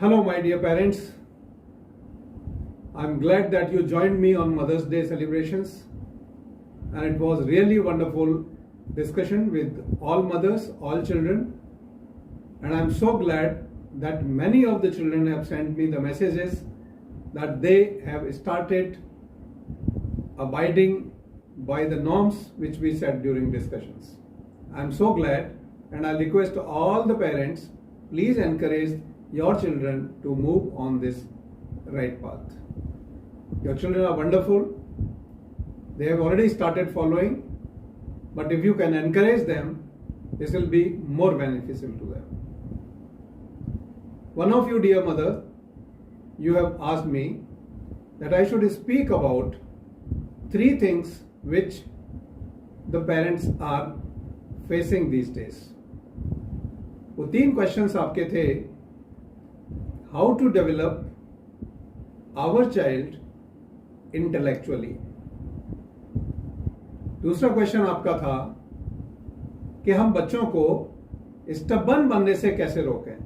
Hello, my dear parents. I'm glad that you joined me on Mother's Day celebrations, and it was really wonderful discussion with all mothers, all children, and I'm so glad that many of the children have sent me the messages that they have started abiding by the norms which we set during discussions. I'm so glad, and I request all the parents, please encourage your children to move on this right path. Your children are wonderful. They have already started following, but if you can encourage them, this will be more beneficial to them. One of you, dear mother, you have asked me that I should speak about 3 things which the parents are facing these days. वो 3 questions आपके थे. How to develop our child intellectually. दूसरा question आपका था कि हम बच्चों को स्टबर्न बनने से कैसे रोकें,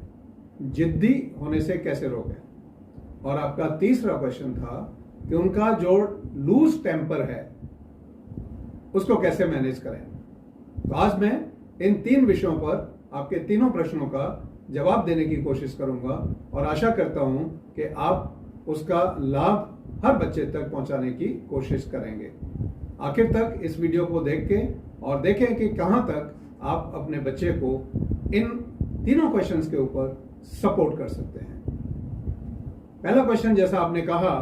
जिद्दी होने से कैसे रोकें. और आपका तीसरा क्वेश्चन था कि उनका जो लूज टेम्पर है उसको कैसे मैनेज करें. तो आज मैं इन 3 विषयों पर आपके तीनों प्रश्नों का जवाब देने की कोशिश करूंगा और आशा करता हूं कि आप उसका लाभ हर बच्चे तक पहुंचाने की कोशिश करेंगे. आखिर तक इस वीडियो को देख के और देखें कि कहां तक आप अपने बच्चे को इन तीनों क्वेश्चंस के ऊपर सपोर्ट कर सकते हैं. पहला क्वेश्चन, जैसा आपने कहा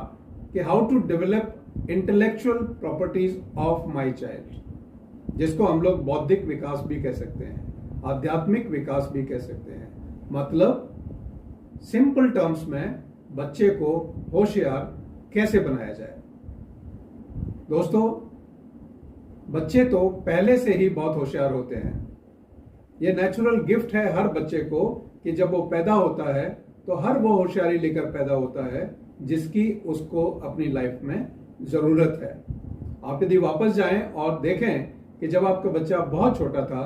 कि how to develop intellectual properties of my child, जिसको हम लोग बौद्धिक विकास भी कह सकते हैं, आध्यात्मिक विकास भी कह सकते हैं. मतलब सिंपल टर्म्स में बच्चे को होशियार कैसे बनाया जाए. दोस्तों, बच्चे तो पहले से ही बहुत होशियार होते हैं. यह नेचुरल गिफ्ट है हर बच्चे को कि जब वो पैदा होता है तो हर वो होशियारी लेकर पैदा होता है जिसकी उसको अपनी लाइफ में जरूरत है. आप यदि वापस जाएं और देखें कि जब आपका बच्चा बहुत छोटा था,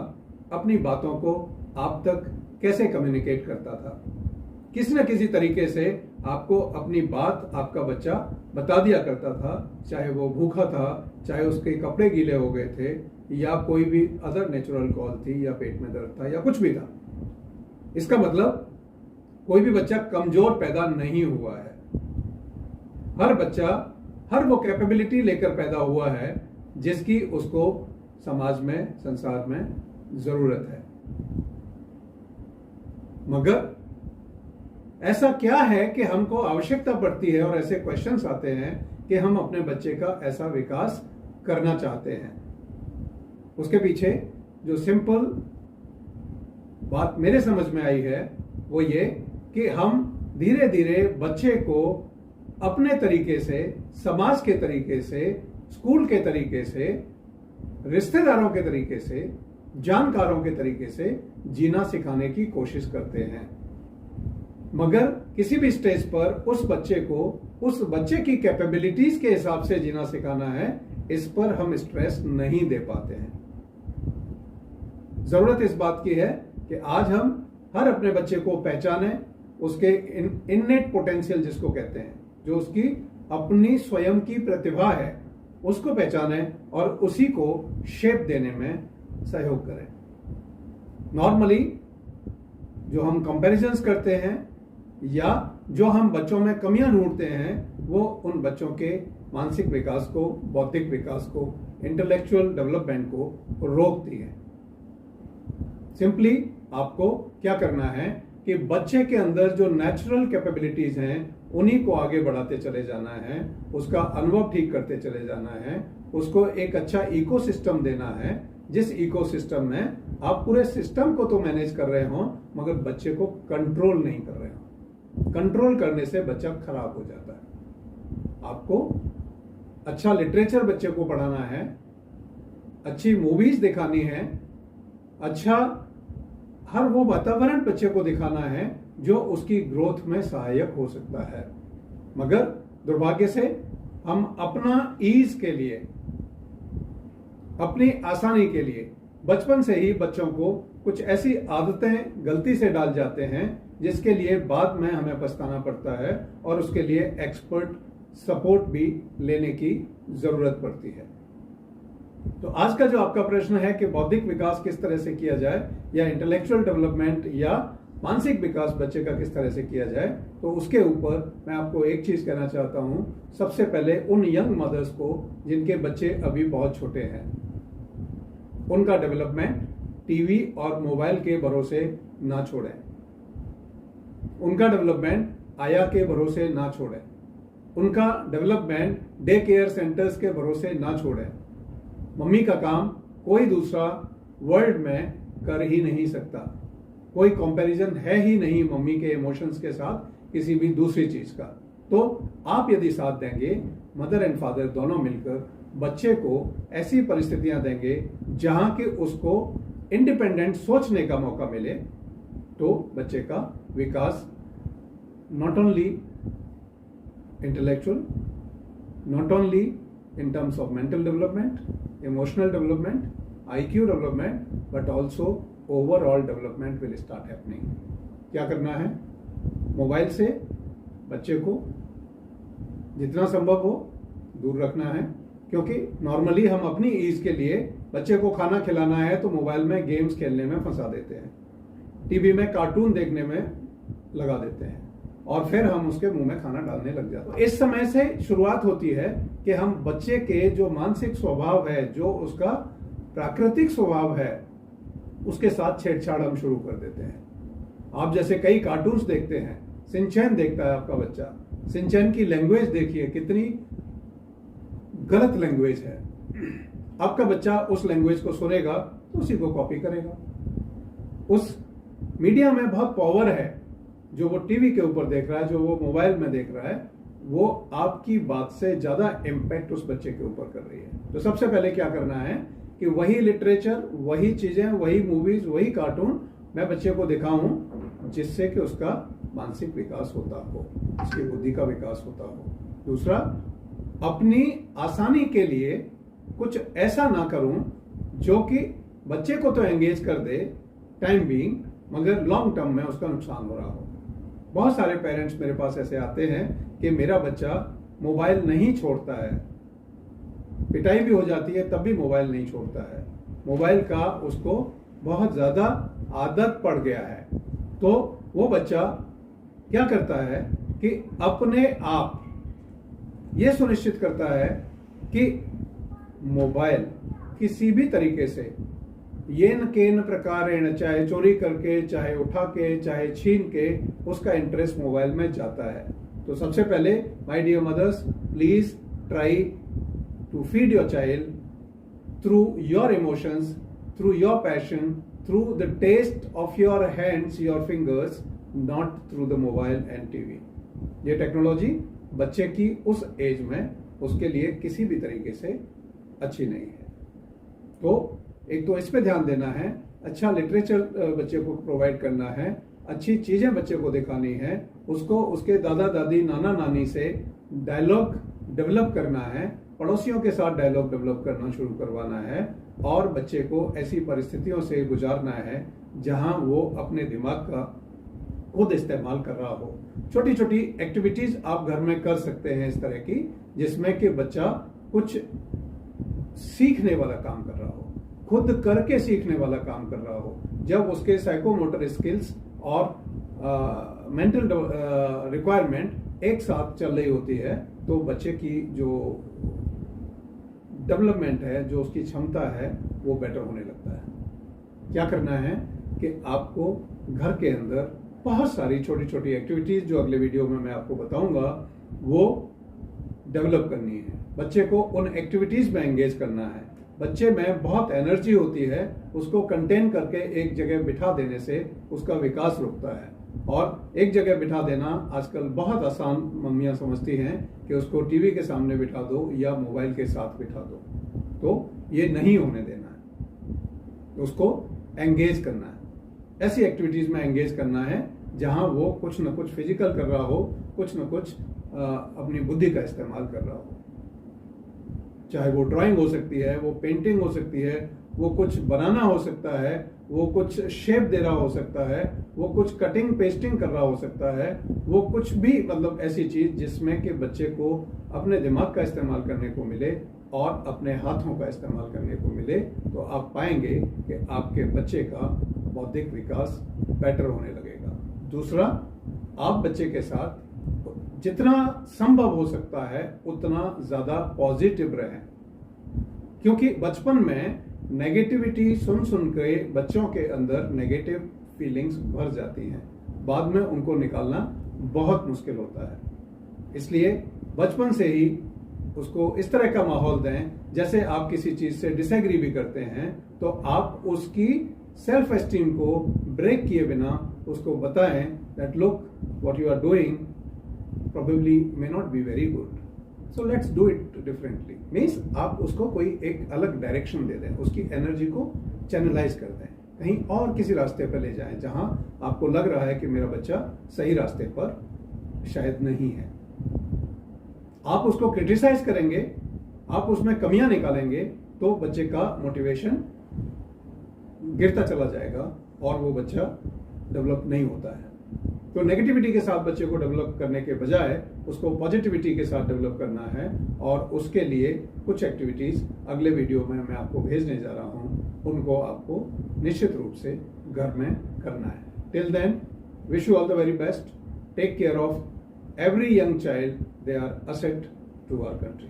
अपनी बातों को आप तक कैसे कम्युनिकेट करता था. किसी न किसी तरीके से आपको अपनी बात आपका बच्चा बता दिया करता था, चाहे वो भूखा था, चाहे उसके कपड़े गीले हो गए थे, या कोई भी अदर नेचुरल कॉल थी, या पेट में दर्द था, या कुछ भी था. इसका मतलब कोई भी बच्चा कमजोर पैदा नहीं हुआ है. हर बच्चा हर वो कैपेबिलिटी लेकर पैदा हुआ है जिसकी उसको समाज में, संसार में जरूरत है. मगर ऐसा क्या है कि हमको आवश्यकता पड़ती है और ऐसे क्वेश्चंस आते हैं कि हम अपने बच्चे का ऐसा विकास करना चाहते हैं. उसके पीछे जो सिंपल बात मेरे समझ में आई है वो ये कि हम धीरे धीरे बच्चे को अपने तरीके से, समाज के तरीके से, स्कूल के तरीके से, रिश्तेदारों के तरीके से, जानकारों के तरीके से जीना सिखाने की कोशिश करते हैं. मगर किसी भी स्टेज पर उस बच्चे को उस बच्चे की कैपेबिलिटीज के हिसाब से जीना सिखाना है, इस पर हम स्ट्रेस नहीं दे पाते हैं. जरूरत इस बात की है कि आज हम हर अपने बच्चे को पहचानें, उसके इननेट पोटेंशियल जिसको कहते हैं, जो उसकी अपनी स्वयं की प्रतिभा है, उसको पहचानें और उसी को शेप देने में सहयोग करें. नॉर्मली जो हम कंपैरिजंस करते हैं या जो हम बच्चों में कमियां ढूंढते हैं, वो उन बच्चों के मानसिक विकास को, बौद्धिक विकास को, इंटेलेक्चुअल डेवलपमेंट को रोकती है. सिंपली आपको क्या करना है कि बच्चे के अंदर जो नेचुरल कैपेबिलिटीज हैं उन्हीं को आगे बढ़ाते चले जाना है, उसका अनुभव ठीक करते चले जाना है, उसको एक अच्छा इकोसिस्टम देना है, जिस इकोसिस्टम में आप पूरे सिस्टम को तो मैनेज कर रहे हो मगर बच्चे को कंट्रोल नहीं कर रहे हो. कंट्रोल करने से बच्चा खराब हो जाता है. आपको अच्छा लिटरेचर बच्चे को पढ़ाना है, अच्छी मूवीज दिखानी है, अच्छा हर वो वातावरण बच्चे को दिखाना है जो उसकी ग्रोथ में सहायक हो सकता है. मगर दुर्भाग्य से हम अपना ईज के लिए, अपनी आसानी के लिए बचपन से ही बच्चों को कुछ ऐसी आदतें गलती से डाल जाते हैं जिसके लिए बाद में हमें पछताना पड़ता है और उसके लिए एक्सपर्ट सपोर्ट भी लेने की जरूरत पड़ती है। तो आज का जो आपका प्रश्न है कि बौद्धिक विकास किस तरह से किया जाए या इंटेलेक्चुअल डेवलपमेंट या मानसिक विकास बच्चे का किस तरह से किया जाए, तो उसके ऊपर मैं आपको एक चीज कहना चाहता हूं। सबसे पहले उन यंग मदर्स को जिनके बच्चे अभी बहुत छोटे हैं, उनका डेवलपमेंट टीवी और मोबाइल के भरोसे ना छोड़ें। उनका डेवलपमेंट आया के भरोसे ना छोड़ें। उनका डेवलपमेंट डे केयर सेंटर्स के भरोसे ना छोड़ें। मम्मी का काम कोई दूसरा वर्ल्ड में कर ही नहीं सकता। कोई कंपैरिजन है ही नहीं मम्मी के इमोशंस के साथ किसी भी दूसरी चीज का। तो आप यदि साथ देंगे, मदर एंड फादर दोनों मिलकर बच्चे को ऐसी परिस्थितियां देंगे जहां कि उसको इंडिपेंडेंट सोचने का मौका मिले, तो बच्चे का विकास not only intellectual, not only in terms of mental development, emotional development, IQ development, but also overall development will start happening. क्या करना है? मोबाइल से बच्चे को जितना संभव हो दूर रखना है, क्योंकि नॉर्मली हम अपनी ईज के लिए बच्चे को खाना खिलाना है तो मोबाइल में गेम्स खेलने में फंसा देते हैं, टीवी में कार्टून देखने में लगा देते हैं और फिर हम उसके मुंह में खाना डालने लग जाते हैं। इस समय से शुरुआत होती है कि हम बच्चे के जो मानसिक स्वभाव है, जो उसका प्राकृतिक स्वभाव है, उसके साथ छेड़छाड़ हम शुरू कर देते हैं। आप जैसे कई कार्टून्स देखते हैं, सिंचैन देखता है आपका बच्चा, सिंचैन की लैंग्वेज देखिए कितनी गलत लैंग्वेज है। आपका बच्चा उस लैंग्वेज को सुनेगा तो उसी को कॉपी करेगा। उस मीडिया में बहुत पावर है, जो वो टीवी के ऊपर देख रहा है, जो वो मोबाइल में देख रहा है, वो आपकी बात से ज्यादा इम्पैक्ट उस बच्चे के ऊपर कर रही है। तो सबसे पहले क्या करना है कि वही लिटरेचर, वही चीजें, वही मूवीज, वही कार्टून मैं बच्चे को दिखाऊं जिससे कि उसका मानसिक विकास होता हो, उसकी बुद्धि का विकास होता हो। दूसरा, अपनी आसानी के लिए कुछ ऐसा ना करूं जो कि बच्चे को तो एंगेज कर दे टाइम बीइंग, मगर लॉन्ग टर्म में उसका नुकसान हो रहा हो। बहुत सारे पेरेंट्स मेरे पास ऐसे आते हैं कि मेरा बच्चा मोबाइल नहीं छोड़ता है, पिटाई भी हो जाती है तब भी मोबाइल नहीं छोड़ता है, मोबाइल का उसको बहुत ज्यादा आदत पड़ गया है। तो वो बच्चा क्या करता है कि अपने आप ये सुनिश्चित करता है कि मोबाइल किसी भी तरीके से येन केन प्रकारेण, चाहे चोरी करके, चाहे उठा के, चाहे छीन के, उसका इंटरेस्ट मोबाइल में जाता है। तो सबसे पहले my dear mothers, please try to feed your child through your emotions, through your passion, through the taste of your hands, your fingers, not through the mobile and TV. ये technology बच्चे की उस एज में उसके लिए किसी भी तरीके से अच्छी नहीं है। तो एक तो इस पे ध्यान देना है, अच्छा लिटरेचर बच्चे को प्रोवाइड करना है, अच्छी चीजें बच्चे को दिखानी है, उसको उसके दादा दादी, नाना नानी से डायलॉग डेवलप करना है, पड़ोसियों के साथ डायलॉग डेवलप करना शुरू करवाना है और बच्चे को ऐसी परिस्थितियों से गुजारना है जहां वो अपने दिमाग का खुद इस्तेमाल कर रहा हो। छोटी छोटी एक्टिविटीज आप घर में कर सकते हैं इस तरह की, जिसमें कि बच्चा कुछ सीखने वाला काम कर रहा हो, खुद करके सीखने वाला काम कर रहा हो। जब उसके साइकोमोटर स्किल्स और मेंटल रिक्वायरमेंट एक साथ चल रही होती है तो बच्चे की जो डेवलपमेंट है, जो उसकी क्षमता है, वो बेटर होने लगता है। क्या करना है कि आपको घर के अंदर बहुत सारी छोटी छोटी एक्टिविटीज, जो अगले वीडियो में मैं आपको बताऊंगा, वो डेवलप करनी है। बच्चे को उन एक्टिविटीज में एंगेज करना है। बच्चे में बहुत एनर्जी होती है, उसको कंटेन करके एक जगह बिठा देने से उसका विकास रुकता है। और एक जगह बिठा देना आजकल बहुत आसान मम्मियां समझती हैं कि उसको टीवी के सामने बिठा दो या मोबाइल के साथ बिठा दो, तो ये नहीं होने देना है। उसको एंगेज करना है, ऐसी एक्टिविटीज में एंगेज करना है जहां वो कुछ न कुछ फिजिकल कर रहा हो, कुछ न कुछ अपनी बुद्धि का इस्तेमाल कर रहा हो। चाहे वो ड्राइंग हो सकती है, वो पेंटिंग हो सकती है, वो कुछ बनाना हो सकता है, वो कुछ शेप दे रहा हो सकता है, वो कुछ कटिंग पेस्टिंग कर रहा हो सकता है, वो कुछ भी मतलब ऐसी चीज जिसमें कि बच्चे को अपने दिमाग का इस्तेमाल करने को मिले और अपने हाथों का इस्तेमाल करने को मिले, तो आप पाएंगे कि आपके बच्चे का बौद्धिक विकास बेटर होने लगेगा। दूसरा, आप बच्चे के साथ जितना संभव हो सकता है उतना ज्यादा पॉजिटिव रहें, क्योंकि बचपन में नेगेटिविटी सुन सुन के बच्चों के अंदर नेगेटिव फीलिंग्स भर जाती हैं, बाद में उनको निकालना बहुत मुश्किल होता है। इसलिए बचपन से ही उसको इस तरह का माहौल दें, जैसे आप किसी चीज से डिसएग्री भी करते हैं तो आप उसकी सेल्फ एस्टीम को ब्रेक किए बिना उसको बताएं that look what you are doing probably may not be very good, so let's do it differently। Means आप उसको कोई एक अलग डायरेक्शन दे दें, उसकी एनर्जी को चैनलाइज कर दें, कहीं और किसी रास्ते पर ले जाएं जहां आपको लग रहा है कि मेरा बच्चा सही रास्ते पर शायद नहीं है। आप उसको क्रिटिसाइज करेंगे, आप उसमें कमियां निकालेंगे तो बच्चे का मोटिवेशन गिरता चला जाएगा और वो बच्चा डेवलप नहीं होता है। तो नेगेटिविटी के साथ बच्चे को डेवलप करने के बजाय उसको पॉजिटिविटी के साथ डेवलप करना है, और उसके लिए कुछ एक्टिविटीज अगले वीडियो में मैं आपको भेजने जा रहा हूं, उनको आपको निश्चित रूप से घर में करना है। Till then, wish you all the very best. Take care of every young child, they are asset to our country.